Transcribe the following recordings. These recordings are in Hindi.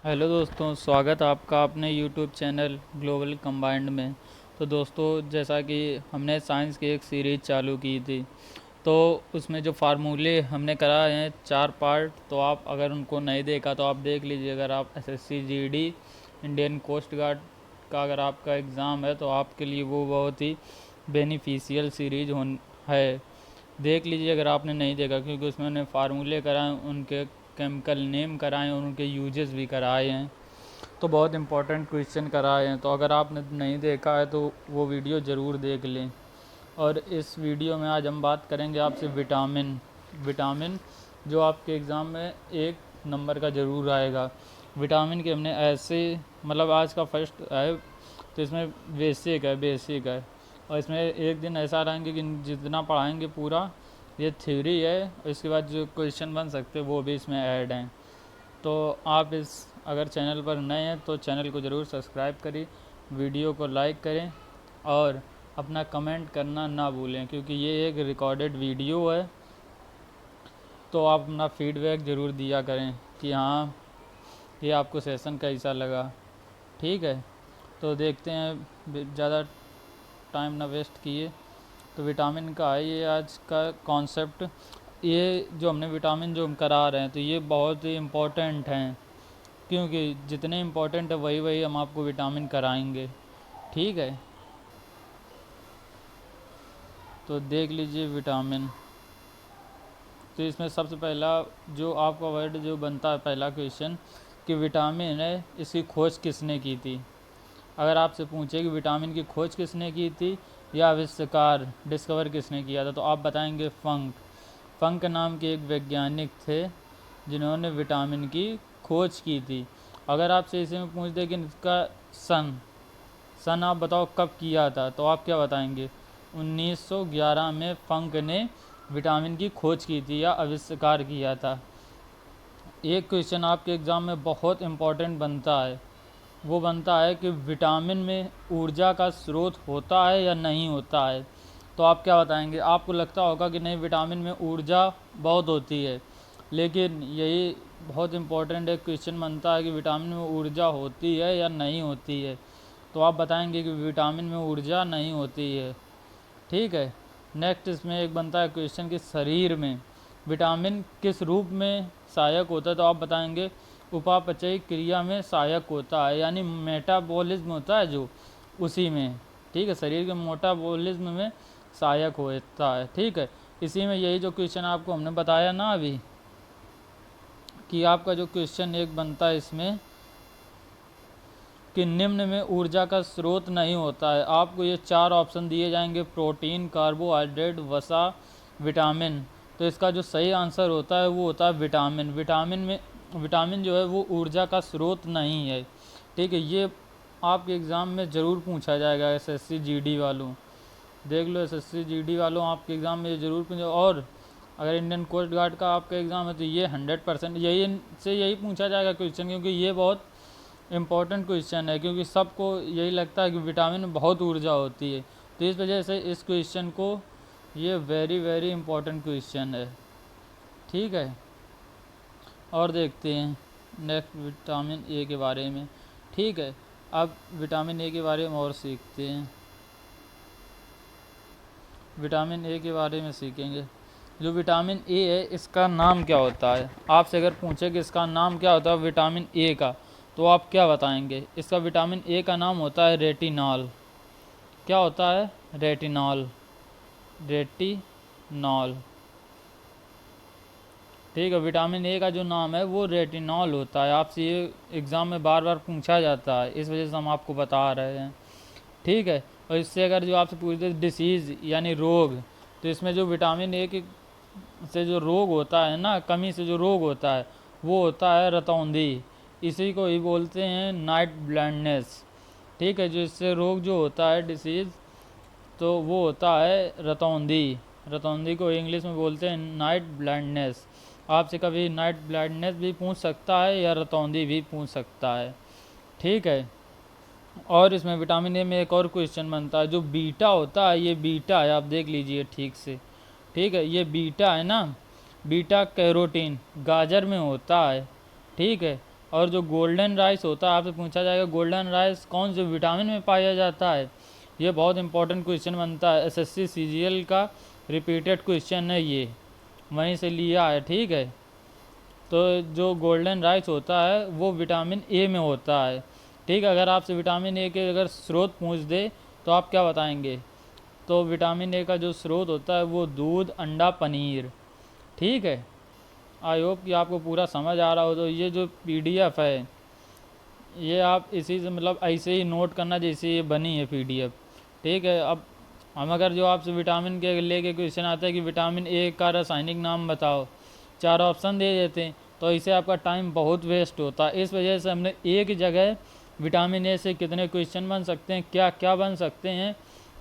हेलो दोस्तों, स्वागत है आपका अपने यूट्यूब चैनल ग्लोबल कंबाइंड में। तो दोस्तों, जैसा कि हमने साइंस की एक सीरीज़ चालू की थी, तो उसमें जो फार्मूले हमने कराए हैं 4 पार्ट, तो आप अगर उनको नहीं देखा तो आप देख लीजिए। अगर आप SSC GD Indian Coast Guard का अगर आपका एग्ज़ाम है तो आपके लिए वो बहुत ही बेनिफिशियल सीरीज है। देख लीजिए अगर आपने नहीं देखा, क्योंकि उसमें उन्हें फार्मूले कराए, उनके केमिकल नेम कराए और उनके यूजेस भी कराए हैं। तो बहुत इंपॉर्टेंट क्वेश्चन कराए हैं। तो अगर आपने नहीं देखा है तो वो वीडियो ज़रूर देख लें। और इस वीडियो में आज हम बात करेंगे आपसे विटामिन विटामिन जो आपके एग्ज़ाम में 1 नंबर का ज़रूर आएगा। विटामिन के हमने ऐसे, मतलब आज का फर्स्ट है तो इसमें बेसिक है। और इसमें एक दिन ऐसा रहेंगे कि जितना पढ़ाएंगे पूरा ये थ्योरी है, और इसके बाद जो क्वेश्चन बन सकते हैं वो भी इसमें ऐड हैं। तो आप इस अगर चैनल पर नए हैं तो चैनल को ज़रूर सब्सक्राइब करें, वीडियो को लाइक करें और अपना कमेंट करना ना भूलें, क्योंकि ये एक रिकॉर्डेड वीडियो है। तो आप अपना फीडबैक ज़रूर दिया करें कि हाँ, ये आपको सेशन कैसा लगा। ठीक है, तो देखते हैं, ज़्यादा टाइम ना वेस्ट किए। तो विटामिन का है ये आज का कॉन्सेप्ट। ये जो हमने विटामिन जो हम करा रहे हैं तो ये बहुत ही इम्पोर्टेंट हैं, क्योंकि जितने इम्पोर्टेंट है वही वही हम आपको विटामिन कराएंगे। ठीक है, तो देख लीजिए विटामिन। तो इसमें सबसे पहला जो आपका वर्ड जो बनता है, पहला क्वेश्चन कि विटामिन है, इसकी खोज किसने की थी। अगर आपसे पूछे कि विटामिन की खोज किसने की थी या आविष्कार डिस्कवर किसने किया था, तो आप बताएंगे फंक। फंक नाम के एक वैज्ञानिक थे जिन्होंने विटामिन की खोज की थी। अगर आपसे इसे में पूछ दे कि इसका सन सन आप बताओ कब किया था, तो आप क्या बताएंगे। 1911 में फंक ने विटामिन की खोज की थी या आविष्कार किया था। एक क्वेश्चन आपके एग्ज़ाम में बहुत इम्पोर्टेंट बनता है, वो बनता है कि विटामिन में ऊर्जा का स्रोत होता है या नहीं होता है। तो आप क्या बताएंगे। आपको लगता होगा कि नहीं, विटामिन में ऊर्जा बहुत होती है, लेकिन यही बहुत इम्पोर्टेंट एक क्वेश्चन बनता है कि विटामिन में ऊर्जा होती है या नहीं होती है। तो आप बताएंगे कि विटामिन में ऊर्जा नहीं होती है। ठीक है, नेक्स्ट इसमें एक बनता है क्वेश्चन कि शरीर में विटामिन किस रूप में सहायक होता है, तो आप बताएंगे उपापचयी क्रिया में सहायक होता है, यानी मेटाबॉलिज्म होता है जो, उसी में। ठीक है, शरीर के मेटाबॉलिज्म में सहायक होता है। ठीक है, इसी में यही जो क्वेश्चन आपको हमने बताया ना अभी, कि आपका जो क्वेश्चन एक बनता है इसमें कि निम्न में ऊर्जा का स्रोत नहीं होता है। आपको ये 4 ऑप्शन दिए जाएंगे, प्रोटीन, कार्बोहाइड्रेट, वसा, विटामिन। तो इसका जो सही आंसर होता है वो होता है विटामिन। विटामिन जो है वो ऊर्जा का स्रोत नहीं है। ठीक है, ये आपके एग्ज़ाम में ज़रूर पूछा जाएगा। एसएससी जीडी वालों देख लो, एसएससी जीडी वालों आपके एग्ज़ाम में ज़रूर पूछा। और अगर इंडियन कोस्ट गार्ड का आपका एग्ज़ाम है तो ये 100% यही पूछा जाएगा क्वेश्चन, क्योंकि ये बहुत इम्पॉर्टेंट क्वेश्चन है। क्योंकि सबको यही लगता है कि विटामिन में बहुत ऊर्जा होती है, तो इस वजह से इस क्वेश्चन को ये वेरी वेरी इम्पॉर्टेंट क्वेश्चन है। ठीक है, और देखते हैं नेक्स्ट विटामिन ए के बारे में। ठीक है, अब विटामिन ए के बारे में और सीखते हैं। विटामिन ए के बारे में सीखेंगे। जो विटामिन ए है इसका नाम क्या होता है। आपसे अगर पूछे कि इसका नाम क्या होता है विटामिन ए का, तो आप क्या बताएंगे। इसका विटामिन ए का नाम होता है रेटिनॉल। क्या होता है, रेटिनॉल। रेटिनॉल। ठीक है, विटामिन ए का जो नाम है वो रेटिनॉल होता है। आपसे ये एग्ज़ाम में बार बार पूछा जाता है, इस वजह से हम आपको बता रहे हैं। ठीक है, और इससे अगर जो आपसे पूछते डिसीज़ यानी रोग, तो इसमें जो विटामिन ए के से जो रोग होता है ना, कमी से जो रोग होता है वो होता है रतौंधी। इसी को ही बोलते हैं नाइट ब्लाइंडनेस। ठीक है, जो इससे रोग जो होता है डिसीज़, तो वो होता है रतौंधी। रतौंधी को इंग्लिश में बोलते हैं नाइट ब्लाइंडनेस। आपसे कभी नाइट ब्लाइंडनेस भी पूछ सकता है या रतौंधी भी पूछ सकता है। ठीक है, और इसमें विटामिन ए में एक और क्वेश्चन बनता है, जो बीटा होता है, ये बीटा है, आप देख लीजिए ठीक से। ठीक है, ये बीटा है ना, बीटा कैरोटीन गाजर में होता है। ठीक है, और जो गोल्डन राइस होता है, आपसे पूछा जाएगा गोल्डन राइस कौन से विटामिन में पाया जाता है। ये बहुत इंपॉर्टेंट क्वेश्चन बनता है, एसएससी सीजीएल का रिपीटेड क्वेश्चन है, ये वहीं से लिया है, ठीक है। तो जो गोल्डन राइस होता है वो विटामिन ए में होता है, ठीक है। अगर आपसे विटामिन ए के अगर स्रोत पूछ दे तो आप क्या बताएंगे? तो विटामिन ए का जो स्रोत होता है वो दूध, अंडा, पनीर, ठीक है। आई होप कि आपको पूरा समझ आ रहा हो। तो ये जो पीडीएफ है ये आप इसी से मतलब ऐसे ही नोट करना जैसे ये बनी है पीडीएफ, ठीक है। अब हम अगर जो आपसे विटामिन के लेके क्वेश्चन आता है कि विटामिन ए का रासायनिक नाम बताओ, 4 ऑप्शन दे देते हैं, तो इससे आपका टाइम बहुत वेस्ट होता है। इस वजह से हमने एक जगह विटामिन ए से कितने क्वेश्चन बन सकते हैं, क्या क्या बन सकते हैं,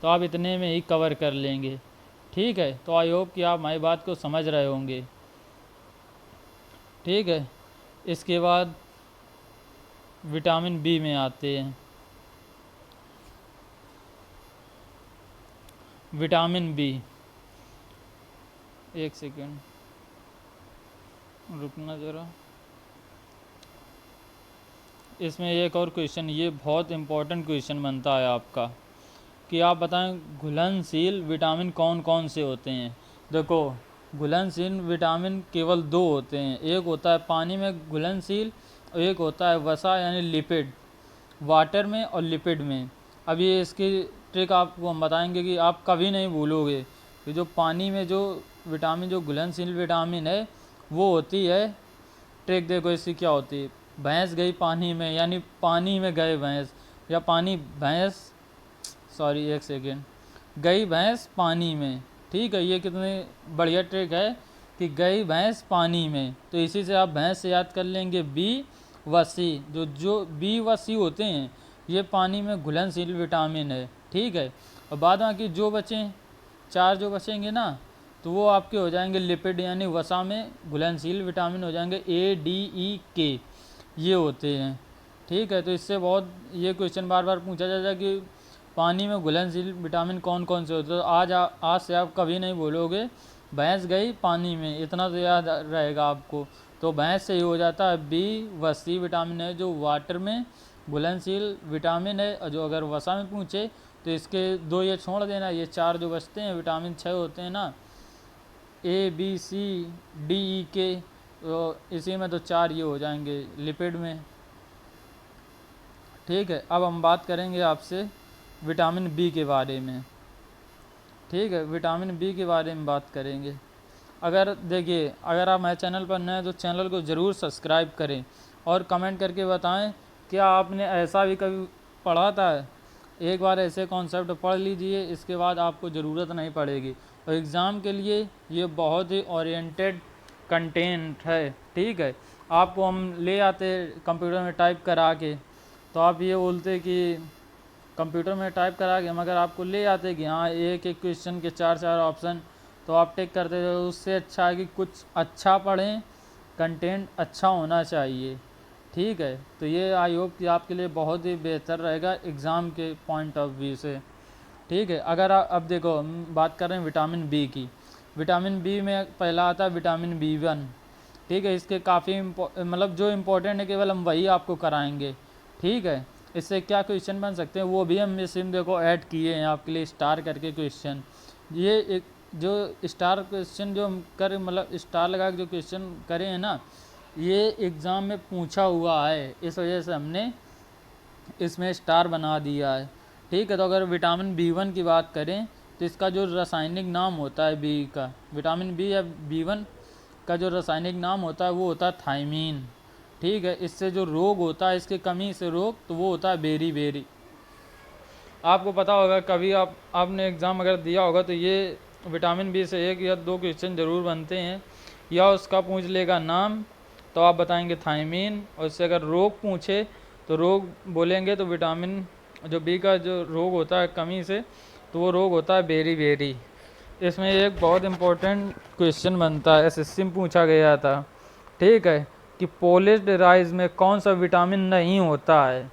तो आप इतने में ही कवर कर लेंगे, ठीक है। तो आई होप कि आप हमारी बात को समझ रहे होंगे, ठीक है। इसके बाद विटामिन बी में आते हैं। विटामिन बी, एक सेकेंड रुकना ज़रा। इसमें एक और क्वेश्चन, ये बहुत इम्पोर्टेंट क्वेश्चन बनता है आपका कि आप बताएं घुलनशील विटामिन कौन कौन से होते हैं। देखो, घुलनशील विटामिन केवल 2 होते हैं, एक होता है पानी में घुलनशील और एक होता है वसा यानी लिपिड, वाटर में और लिपिड में। अब ये इसकी ट्रिक आपको हम बताएंगे कि आप कभी नहीं भूलोगे कि जो पानी में जो विटामिन, जो घुलनशील विटामिन है वो होती है, ट्रिक देखो इसकी क्या होती है। भैंस गई पानी में यानी पानी में गए भैंस, या पानी भैंस, सॉरी एक सेकेंड, गई भैंस पानी में, ठीक है। ये कितनी बढ़िया ट्रिक है कि गई भैंस पानी में, तो इसी से आप भैंस से याद कर लेंगे बी व सी। जो बी व सी होते हैं ये पानी में घुलनशील विटामिन है, ठीक है। और बाद बाकी जो बचें 4 जो बचेंगे ना, तो वो आपके हो जाएंगे लिपिड यानी वसा में घुलनशील विटामिन हो जाएंगे ए, डी, ई, के, ये होते हैं, ठीक है। तो इससे बहुत ये क्वेश्चन बार बार पूछा जाता है कि पानी में घुलनशील विटामिन कौन कौन से होते हैं। तो आज से आप कभी नहीं बोलोगे भैंस गई पानी में, इतना तो याद रहेगा आपको। तो भैंस से ही हो जाता है बी व सी विटामिन है जो वाटर में घुलनशील विटामिन है। और जो अगर वसा में पूछे तो इसके 2 ये छोड़ देना, ये 4 जो बचते हैं विटामिन 6 होते हैं ना, ए, बी, सी, डी, ई, के, तो इसी में तो 4 ये हो जाएंगे लिपिड में, ठीक है। अब हम बात करेंगे आपसे विटामिन बी के बारे में, ठीक है। विटामिन बी के बारे में बात करेंगे। अगर देखिए, अगर आप हमारे चैनल पर नए हैं तो चैनल को ज़रूर सब्सक्राइब करें और कमेंट करके बताएं क्या आपने ऐसा भी कभी पढ़ा था। एक बार ऐसे कॉन्सेप्ट पढ़ लीजिए, इसके बाद आपको ज़रूरत नहीं पड़ेगी। और एग्ज़ाम के लिए ये बहुत ही ओरिएंटेड कंटेंट है, ठीक है। आपको हम ले आते कंप्यूटर में टाइप करा के, तो आप ये बोलते कि कंप्यूटर में टाइप करा के हम अगर आपको ले आते कि हाँ एक एक क्वेश्चन के 4 ऑप्शन, तो आप टिक करते थे। उससे अच्छा है कि कुछ अच्छा पढ़ें, कंटेंट अच्छा होना चाहिए, ठीक है। तो ये आई होप कि आपके लिए बहुत ही बेहतर रहेगा एग्ज़ाम के पॉइंट ऑफ व्यू से, ठीक है। अगर अब देखो हम बात कर रहे हैं विटामिन बी की। विटामिन बी में पहला आता है विटामिन B1, ठीक है। इसके काफ़ी मतलब जो इम्पोर्टेंट है केवल हम वही आपको कराएंगे, ठीक है। इससे क्या क्वेश्चन बन सकते हैं वो भी हम सिम देखो ऐड किए हैं आपके लिए स्टार करके क्वेश्चन। ये एक जो स्टार क्वेश्चन जो हम कर मतलब स्टार लगा के जो क्वेश्चन करे हैं ना, ये एग्ज़ाम में पूछा हुआ है, इस वजह से हमने इसमें स्टार बना दिया है, ठीक है। तो अगर विटामिन B1 की बात करें तो इसका जो रासायनिक नाम होता है बी का, विटामिन बी या B1 का जो रासायनिक नाम होता है वो होता है थायमीन, ठीक है। इससे जो रोग होता है, इसके कमी से रोग, तो वो होता है बेरी बेरी। आपको पता होगा कभी आपने एग्ज़ाम अगर दिया होगा तो ये विटामिन बी से 1 या 2 क्वेश्चन ज़रूर बनते हैं, या उसका पूछ लेगा नाम तो आप बताएंगे थायमीन, और इससे अगर रोग पूछे तो रोग बोलेंगे तो विटामिन जो बी का जो रोग होता है कमी से, तो वो रोग होता है बेरी बेरी। इसमें एक बहुत इम्पोर्टेंट क्वेश्चन बनता है, एसएससी में पूछा गया था, ठीक है, कि पॉलिश्ड राइस में कौन सा विटामिन नहीं होता है।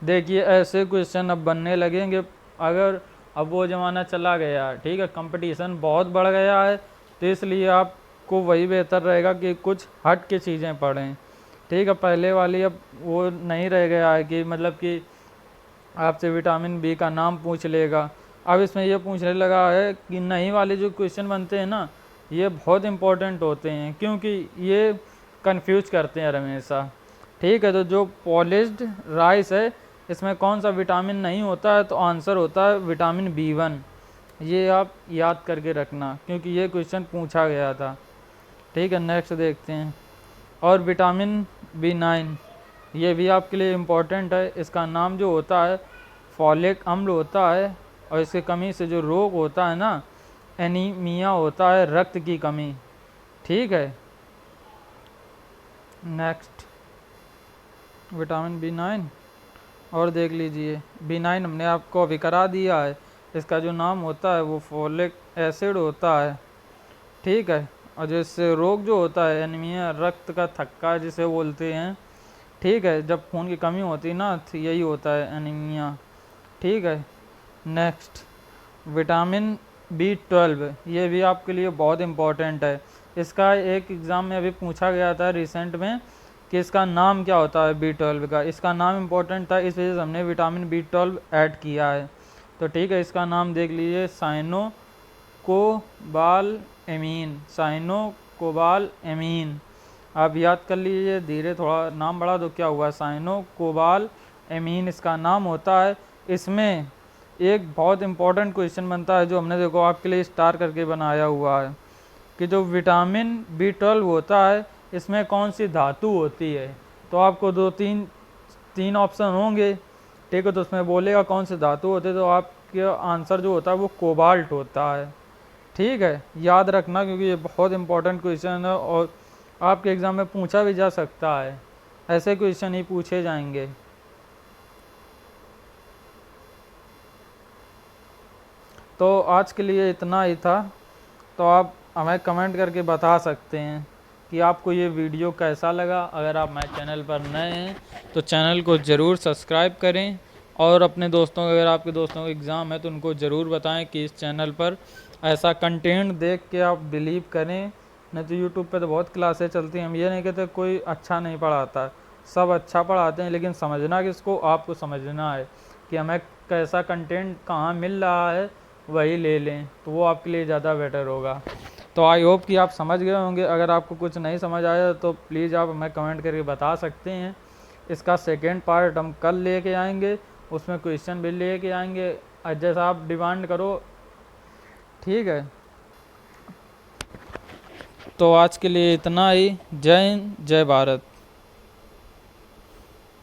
देखिए ऐसे क्वेश्चन अब बनने लगेंगे, अगर अब वो ज़माना चला गया, ठीक है, कंपटीशन बहुत बढ़ गया है, तो इसलिए आपको वही बेहतर रहेगा कि कुछ हट के चीज़ें पढ़ें, ठीक है, पहले वाली अब वो नहीं रह गया है कि मतलब कि आपसे विटामिन बी का नाम पूछ लेगा। अब इसमें ये पूछने लगा है कि नई वाले जो क्वेश्चन बनते हैं ना, ये बहुत इंपॉर्टेंट होते हैं क्योंकि ये कंफ्यूज करते हैं हमेशा। ठीक है, तो जो पॉलिश्ड राइस है इसमें कौन सा विटामिन नहीं होता है, तो आंसर होता है विटामिन B1। ये आप याद करके रखना क्योंकि ये क्वेश्चन पूछा गया था। ठीक है, नेक्स्ट देखते हैं। और विटामिन B9 ये भी आपके लिए इम्पोर्टेंट है। इसका नाम जो होता है फॉलिक अम्ल होता है, और इसकी कमी से जो रोग होता है ना, एनीमिया होता है, रक्त की कमी। ठीक है, नेक्स्ट विटामिन B9 और देख लीजिए। B9 हमने आपको अभी करा दिया है। इसका जो नाम होता है वो फॉलिक एसिड होता है। ठीक है, और जिससे रोग जो होता है एनीमिया, रक्त का थक्का जिसे बोलते हैं। ठीक है, जब खून की कमी होती है ना, तो यही होता है एनीमिया। ठीक है, नेक्स्ट विटामिन B12 ये भी आपके लिए बहुत इम्पोर्टेंट है। इसका एक एग्ज़ाम में अभी पूछा गया था रिसेंट में कि इसका नाम क्या होता है B12 का। इसका नाम इम्पोर्टेंट था, इस वजह से हमने विटामिन B12 ऐड किया है। तो ठीक है, इसका नाम देख लीजिए, साइनो कोबाल एमीन। आप याद कर लीजिए, धीरे थोड़ा नाम बढ़ा दो, क्या हुआ, साइनो कोबाल एमीन इसका नाम होता है। इसमें एक बहुत इंपॉर्टेंट क्वेश्चन बनता है जो हमने देखो आपके लिए स्टार करके बनाया हुआ है कि जो विटामिन B12 होता है इसमें कौन सी धातु होती है। तो आपको तीन ऑप्शन होंगे। ठीक है, तो उसमें बोलेगा कौन सी धातु होती है, तो आपका आंसर जो होता है वो कोबाल्ट होता है। ठीक है, याद रखना क्योंकि ये बहुत इंपॉर्टेंट क्वेश्चन है और आपके एग्ज़ाम में पूछा भी जा सकता है। ऐसे क्वेश्चन ही पूछे जाएंगे। तो आज के लिए इतना ही था। तो आप हमें कमेंट करके बता सकते हैं कि आपको ये वीडियो कैसा लगा। अगर आप हमारे चैनल पर नए हैं तो चैनल को ज़रूर सब्सक्राइब करें, और अपने दोस्तों, अगर आपके दोस्तों का एग्ज़ाम है तो उनको ज़रूर बताएं कि इस चैनल पर ऐसा कंटेंट देख के आप बिलीव करें। नहीं तो यूट्यूब पे तो बहुत क्लासेस चलती हैं। हम ये नहीं कहते कोई अच्छा नहीं पढ़ाता, सब अच्छा पढ़ाते हैं, लेकिन समझना किसको, आपको समझना है कि हमें कैसा कंटेंट कहाँ मिल रहा है, वही ले लें, तो वो आपके लिए ज़्यादा बेटर होगा। तो आई होप कि आप समझ गए होंगे। अगर आपको कुछ नहीं समझ आया तो प्लीज़ आप हमें कमेंट करके बता सकते हैं। इसका सेकेंड पार्ट हम कल लेके आएंगे, उसमें क्वेश्चन भी लेके आएंगे जैसा आप डिमांड करो। ठीक है, तो आज के लिए इतना ही। जय हिंद, जय भारत।